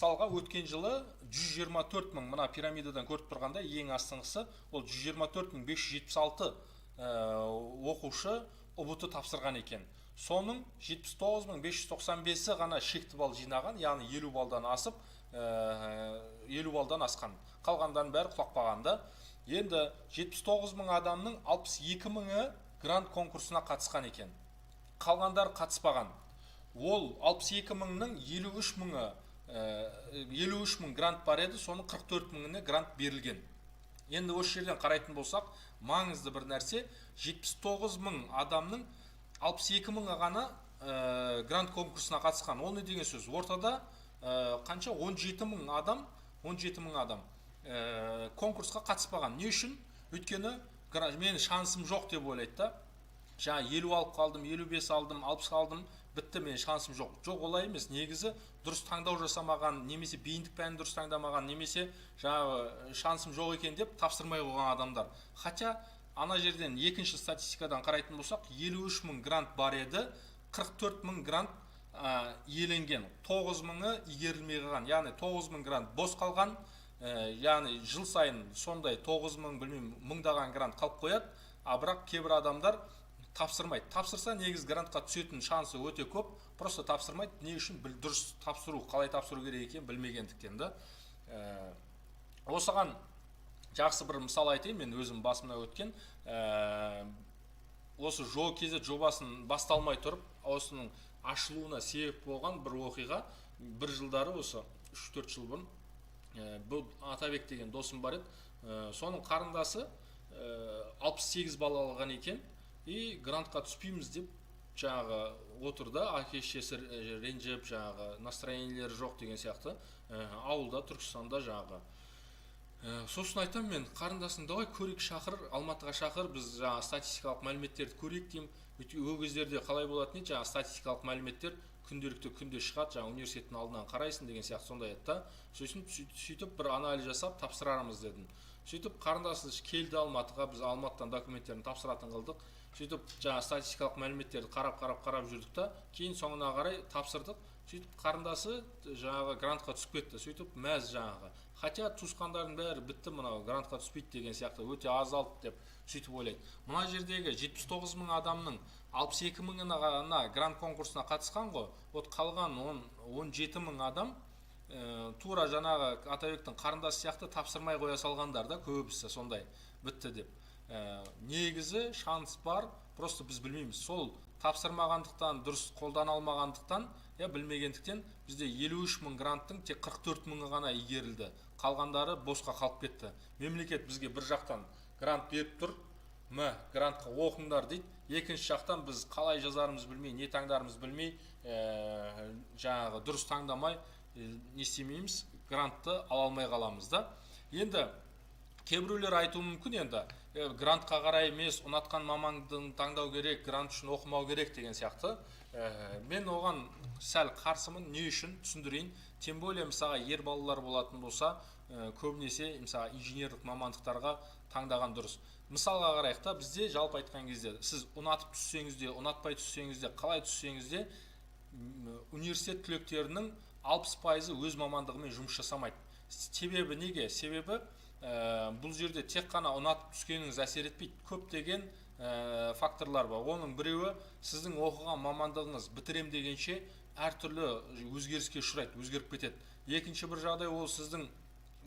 Мысалға өткен жылы 124 мың, мына пирамидадан көріп тұрғанда ең астыңғысы ол 124 мың 576 оқушы ұбт тапсырған екен. Соның 79 мың 595-і ғана шекті балл жинаған, яғни 50 балдан асып, 50 балдан асқан. Қалғандардың бәрі құлақпағанды. Енді 79 мың адамның 62 мыңы грант конкурсына қатысқан екен. Қалғандар қатыспаған. Ол 62 мыңның 53 мыңы 53 мың грант бар еді, соның 44 мыңына грант берілген. Енді осы жерден қарайтын болсақ, маңызды бір нәрсе, 79 мың адамның 62 мыңы ғана грант конкурсына қатысқан. Ол не деген сөз? Ортада қанша? 17 мың адам конкурсқа қатыспаған. Не үшін? Өйткені мен шансым жоқ деп ойлайды да. Жаңа 50 алып қалдым, 55 алдым, 60 алдым, бітті, мен шансым жоқ. Жоқ, олай емес. Негізі дұрыс таңдау жасамаған, немесе бейіндік пәнін дұрыс таңдамаған, немесе жаңағы шансым жоқ екен деп тапсырмай қойған адамдар. Хотя ана жерден екінші статистикадан қарайтын болсақ, 53 мың грант бар еді, 44 мың грант иеленген, 9 мыңы игерілмей қалған, яғни 9 мың грант бос қалған, яғни жыл сайын сондай 9 мың, білмеймін, мыңдаған грант қалып қояды, а бірақ кейбір адамдар тапсырмайды. Тапсырса негіз грантқа түсетін шансы өте көп, просто тапсырмайды. Не үшін? Дұрыс тапсыру, қалай тапсыру керек екен білмегендіктен да. Осыған жақсы бір мысал айтайын, мен өзім басымнан өткен. Осы ЖО-КЗ жобасын басталмай тұрып, осының ашылуына себеп болған бір оқиға. Бір жылдары, осы 3-4 жыл бұрын, бұл Атабек деген досым бар еді. Соның қарындасы 68 балл алған екен. И грантқа түспейміз деп жаңағы отырды, әке-шешесі ренжіп, жаңағы настроениелері жоқ деген сияқты, ауылда, Түркістанда жаңағы. Сосын айтам, мен қарындасын давай көрейік, шақыр, Алматыға шақыр, біз жаңағы статистикалық мәліметтерді көрейік деймін. Ол кездерде қалай болатын еді, жаңағы статистикалық мәліметтер күнделікті күнде шығады, жаңағы университеттің алдынан қарайсың деген сияқты сондай еді да. Сосын сөйтіп бір анализ жасап тапсырарымыз дедім. Сөйтіп қарындасы келді Алматыға, біз Алматыдан документтерін тапсыратын қылдық. Сөйтіп жаңа статистикалық мәліметтерді қарап жүрдік та, кейін соңына қарай тапсырдық. Сөйтіп қарындасы жаңағы грантқа түсіп кетті. Сөйтіп мәз жаңағы. Хотя туысқандардың бәрі бітті, мынау грантқа түспейді деген сияқты, өте азалды деп сөйтіп ойлайды. Мына жердегі 79 мың адамның 62 мыңына ғана грант конкурсына қатысқан ғой. Вот қалған 17 мың адам тура жаңағы Атабектің қарындасы сияқты тапсырмай қоя салғандар да, көбісі сондай бітті деп. Негізі шанс бар, просто біз білмейміз. Сол тапсырмағандықтан, дұрыс қолдана алмағандықтан, білмегендіктен бізде 53 мың гранттың тек 44 мыңы ғана игерілді. Қалғандары босқа қалып кетті. Мемлекет бізге бір жақтан грант беріп тұр, грантқа оқыңдар дейді. Екінші жақтан біз қалай жазарымыз білмей, не таңдарымыз білмей, жаңағы дұрыс таңдамай не істемейміз, грантты ала алмай қаламыз да. Енді кейбіреулер айтуы мүмкін, енді грантқа қарай емес, ұнатқан маманды таңдау керек, грант үшін оқымау керек деген сияқты. Мен оған сәл қарсымын. Не үшін түсіндірейін. Тем более мысалға ер балалар болатын болса, көбінесе мысалға инженерлік мамандықтарға таңдаған дұрыс. Мысалға қарайық та, бізде жалпы айтқан кезде сіз ұнатып түссеңіз де, ұнатпай түссеңіз де, қалай түссеңіз де, университет түлектерінің 60% өз мамандығымен жұмыс жасамайды. Себебі неге? Себебі бұл жерде тек қана ұнатып түскеніңіз әсер етпейді. Көптеген факторлар бар. Оның біреуі сіздің оқыған мамандығыңыз бітірем дегенше әртүрлі өзгеріске ұшырайды, өзгеріп кетеді. Екінші бір жағдай, ол сіздің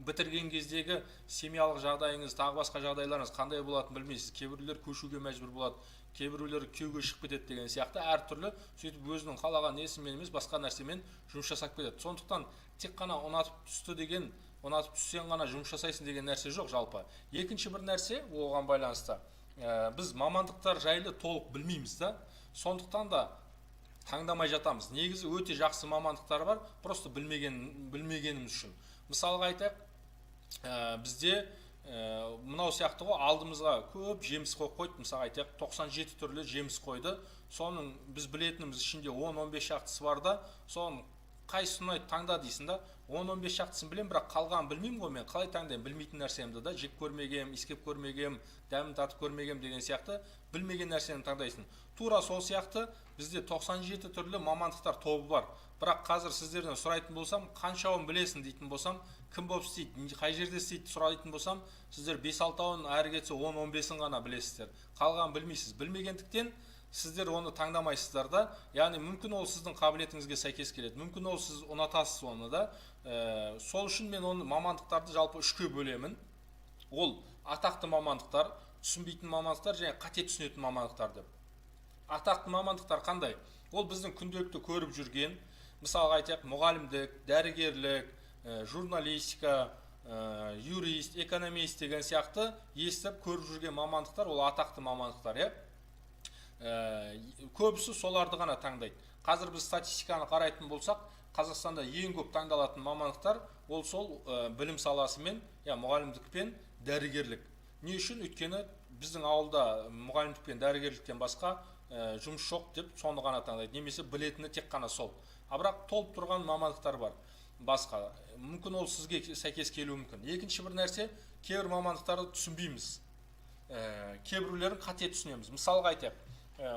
бітірген кездегі семьялық жағдайыңыз, тағы басқа жағдайларыңыз қандай болатынын білмейсіз. Кейбіреулер көшуге мәжбүр болады, кейбіреулер күйеуге шығып кетеді деген сияқты әртүрлі, сөйтіп өзінің қалаған несімен емес, басқа нәрсемен жұмыс жасап кетеді. Сондықтан тек қана ұнатып түсті деген, ұнатып түссең ғана жұмыс жасайсың деген нәрсе жоқ жалпы. Екінші бір нәрсе оған байланысты. Біз мамандықтар жайлы толық білмейміз да. Сондықтан да таңдамай жатамыз. Негізі өте жақсы мамандықтар бар, просто білмегеніміз үшін. Мысалға айтайық, бізде мынау сияқты ғой, алдымызға көп жеміс қойып қойды. Мысалға айтайық, 97 түрлі жеміс қойды. Соның біз білетініміз ішінде 10-15 шақтысы бар да, соның қайсысын ұнайды таңда дейсің да. 10-15 шақтысын білем, бірақ қалғанын білмеймін ғой, мен қалай таңдаймын? Білмейтін нәрсемді да жеп көрмегем, искеп көрмегем, дәмін татып көрмегем деген сияқты білмеген нәрсені таңдайсың. Тура сол сияқты бізде 97 түрлі мамандықтар тобы бар. Бірақ қазір сіздерден сұрайтын болсам, қаншауын білесің дейтін болсам, кім болып істейді, қай жерде істейді сұрайтын болсам, сіздер 5-6-ауын, әрі кетсе 10-15-ін ғана білесіздер. Қалғанын білмейсіз. Білмегендіктен сіздер оны таңдамайсыздар да. Яғни мүмкін ол сіздің қабілетіңізге сәйкес келеді. Мүмкін ол сіз ұнатасыз оны да. Сол үшін мен оны мамандықтарды жалпы үшке бөлемін. Ол атақты мамандықтар, түсінбейтін мамандықтар және қате түсінетін мамандықтар деп. Атақты мамандықтар қандай? Ол біздің күнделікті көріп жүрген, мысалға айтайық, мұғалімдік, дәрігерлік, журналистика, юрист, экономист деген сияқты естіп көріп жүрген мамандықтар, ол атақты мамандықтар, көбісі соларды ғана таңдайды. Қазір біз статистиканы қарайтын болсақ, Қазақстанда ең көп таңдалатын мамандықтар ол сол білім саласы мен, мұғалімдік пен дәрігерлік. Не үшін? Өйткені біздің ауылда мұғалімдік пен дәрігерліктен басқа жұмыс жоқ деп соны ғана таңдайды. Немесе білетіні тек қана сол. Бірақ толып тұрған мамандықтар бар басқа. Мүмкін ол сізге сәйкес келуі мүмкін. Екінші бір нәрсе, кейбір мамандықтарды түсінбейміз. Кейбіреулерін қате түсінеміз. Мысалға айтайық.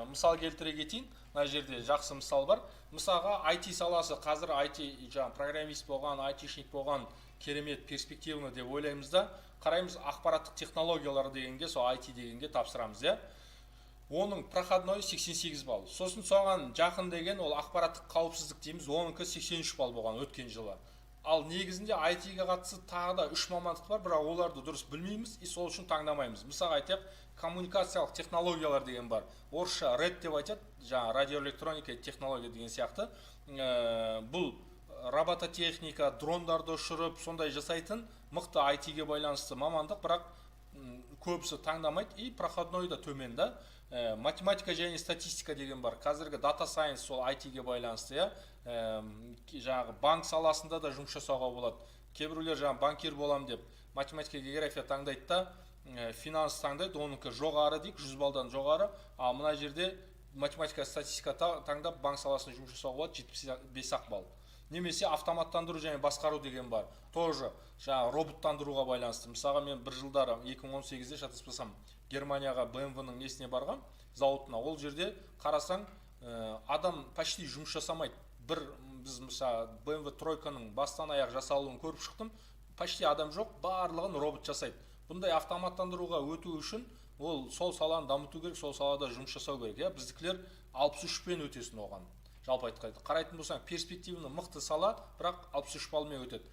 Мысал келтіре кетейін. Мына жерде жақсы мысал бар. Мысалға IT саласы, қазір IT программист болған, айтишник болған керемет перспективны деп ойлаймыз да, қараймыз ақпараттық технологиялар дегенге, сол IT дегенге тапсырамыз, Оның проходной 88 балл. Сосын соған жақын деген ол ақпараттық қауіпсіздік дейміз, оныкі 83 балл болған өткен жылы. Ал негізінде IT-ге қатысы тағы да 3 мамандық бар, бірақ оларды дұрыс білмейміз, сол үшін таңдамаймыз. Мысалға айтайық, коммуникациялық технологиялар деген бар. Орысша RED деп айтады, жаңа радиоэлектроника технология деген сияқты. Бұл робототехника, дрондарды ұшырып, сондай жасайтын мықты IT-ге байланысты мамандық, бірақ көбісі таңдамайды, и проходной да төмен да. Математика және статистика деген бар. Қазіргі дата сайенс сол IT-ге байланысты, жаңағы банк саласында да жұмыс жасауға болады. Кейбіреулер жаңағы банкир болам деп математика, география таңдайды да, финанс таңдайды, оныкі жоғары дейік, 100 балдан жоғары. Ал мына жерде математика, статистика таңдап банк саласында жұмыс жасауға болады, 75 балл. Немесе автоматтандыру және басқару деген бар. Тоже жаңағы роботтандыруға байланысты. Мысалға мен бір жылдары 2018-де шатаспасам Германияға BMW-ның несіне барған, зауытына. Ол жерде қарасаң, адам почти жұмыс жасамайды. Біз мысалы BMW тройканың бастан аяқ жасалуын көріп шықтым. Почти адам жоқ, барлығын робот жасайды. Бұндай автоматтандыруға өту үшін ол сол саланы дамыту керек, сол салада жұмыс жасау керек. Біздікілер 63-пен өтесін оған. Жалпы айтқанда қарайтын болсаң, перспективны мықты сала, бірақ 63 балмен өтеді.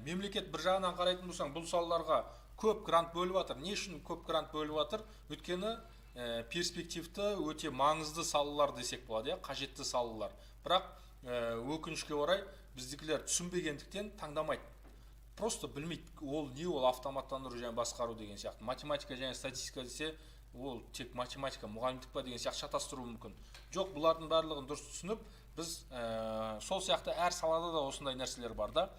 Мемлекет бір жағынан қарайтын болсаң, бұл салаларға көп грант бөліп жатыр. Не үшін көп грант бөліп жатыр? Өйткені перспективті өте маңызды салалар десек болады, қажетті салалар. Бірақ өкінішке орай біздікілер түсінбегендіктен таңдамайды. Просто білмейді, ол не, ол автоматтандыру және басқару деген сияқты. Математика және статистика десе, ол тек математика, мұғалімдік па деген сияқты шатастыру мүмкін. Жоқ, бұлардың барлығын дұрыс түсініп, біз сол сияқты әр салада да осындай нәрселер бар да.